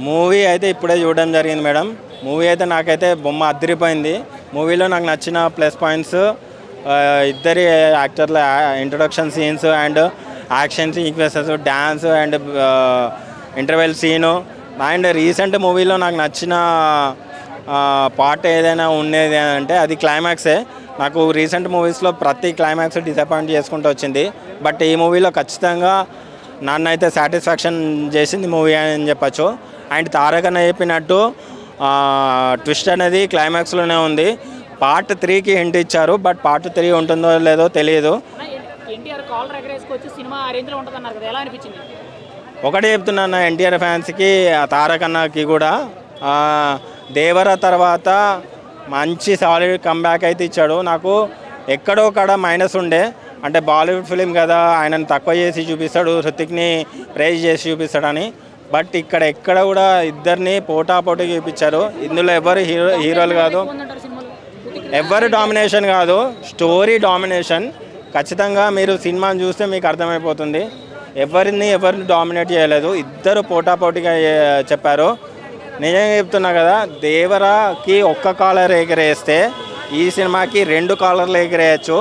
Movie అయితే ఇప్పుడే చూడడం జరిగింది మేడం. మూవీ అయితే నాకైతే బొమ్మ అదిరిపోయింది. మూవీలో నాకు నచ్చిన ప్లస్ పాయింట్స్ ఇద్దరి యాక్టర్ల introduction scenes and action sequences, dance and interval scene. And recent మూవీలో నాకు నచ్చిన పార్ట్ ఏదైనా ఉండేది అంటే అది క్లైమాక్సే. నాకు రీసెంట్ మూవీస్లో ప్రతి క్లైమాక్స్ డిసప్పాయింట్ చేసుకుంటూ వచ్చింది. బట్ ఈ మూవీలో ఖచ్చితంగా నన్నైతే సాటిస్ఫాక్షన్ చేసింది మూవీ అని చెప్పచ్చు. అండ్ తారకన్న చెప్పినట్టు ట్విస్ట్ అనేది క్లైమాక్స్లోనే ఉంది. పార్ట్ 3కి హింట్ ఇచ్చారు. బట్ పార్ట్ 3 ఉంటుందో లేదో తెలియదు. ఒకటే చెప్తున్నా ఎన్టీఆర్ ఫ్యాన్స్కి, తారకన్నకి కూడా దేవర తర్వాత మంచి సాలిడ్ కంబ్యాక్ అయితే ఇచ్చాడు. నాకు ఎక్కడో కాడ మైనస్ ఉండే, అంటే బాలీవుడ్ ఫిలిం కదా ఆయనను తక్కువ చేసి చూపిస్తాడు, హృతిక్ని ప్రైజ్ చేసి చూపిస్తాడని. బట్ ఇక్కడ ఎక్కడ కూడా ఇద్దరిని పోటాపోటీ చూపించారు. ఇందులో ఎవరు హీరోలు కాదు, ఎవరు డామినేషన్ కాదు, స్టోరీ డామినేషన్. ఖచ్చితంగా మీరు సినిమాని చూస్తే మీకు అర్థమైపోతుంది. ఎవరిని డామినేట్ చేయలేదు, ఇద్దరు పోటాపోటీగా చెప్పారు. నిజంగా చెప్తున్నా కదా, దేవరాకి ఒక్క కాలర్ ఎగరేస్తే ఈ సినిమాకి 2 కాలర్లు ఎగరేయచ్చు,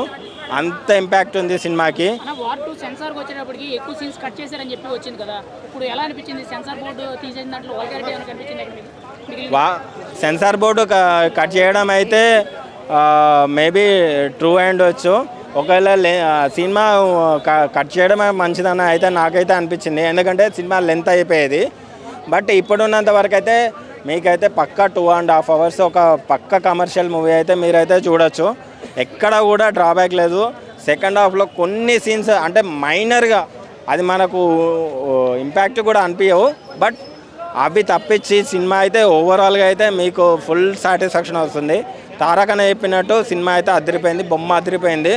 అంత ఇంపాక్ట్ ఉంది సినిమాకి. సెన్సార్ బోర్డు కట్ చేయడం అయితే మేబీ ట్రూ అయ్యుండొచ్చు. ఒకవేళ సినిమా కట్ చేయడం మంచిదన్న అయితే నాకైతే అనిపించింది. ఎందుకంటే సినిమా లెంత్ అయిపోయేది. బట్ ఇప్పుడున్నంత వరకు అయితే మీకైతే పక్కా 2.5 hours ఒక పక్క కమర్షియల్ మూవీ అయితే మీరైతే చూడొచ్చు. ఎక్కడ కూడా డ్రాబ్యాక్ లేదు. సెకండ్ హాఫ్లో కొన్ని సీన్స్ అంటే మైనర్గా అది మనకు ఇంపాక్ట్ కూడా అనిపించవు. బట్ అవి తప్పించి సినిమా అయితే ఓవరాల్గా అయితే మీకు ఫుల్ సాటిస్ఫాక్షన్ వస్తుంది. తారకన్న చెప్పినట్టు సినిమా అయితే అదిరిపోయింది, బొమ్మ అదిరిపోయింది.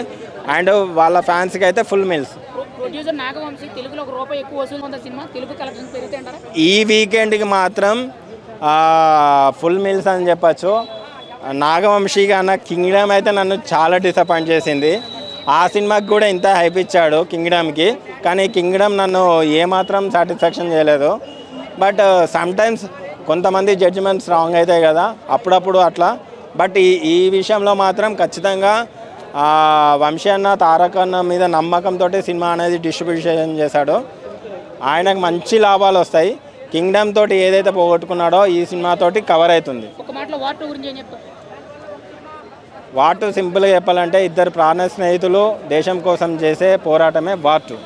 అండ్ వాళ్ళ ఫ్యాన్స్కి అయితే ఫుల్ మీల్స్. ఈ వీకెండ్కి మాత్రం ఫుల్ మీల్స్ అని చెప్పచ్చు. నాగవంశీగా అన్న కింగ్డమ్ అయితే నన్ను చాలా డిసప్పాయింట్ చేసింది. ఆ సినిమాకి కూడా ఇంత హైప్ ఇచ్చాడు కింగ్డమ్కి, కానీ కింగ్డమ్ నన్ను ఏమాత్రం సాటిస్ఫాక్షన్ చేయలేదు. బట్ సమ్టైమ్స్ కొంతమంది జడ్జిమెంట్స్ రాంగ్ అవుతాయి కదా, అప్పుడప్పుడు అట్లా. బట్ ఈ విషయంలో మాత్రం ఖచ్చితంగా వంశీ అన్న తారకన్న మీద నమ్మకంతో సినిమా అనేది డిస్ట్రిబ్యూషన్ చేశాడు. ఆయనకు మంచి లాభాలు వస్తాయి. కింగ్డమ్ తోటి ఏదైతే పోగొట్టుకున్నాడో ఈ సినిమాతోటి కవర్ అవుతుంది. వార్ 2 సింపుల్గా చెప్పాలంటే ఇద్దరు ప్రాణ స్నేహితులు దేశం కోసం చేసే పోరాటమే వార్ 2.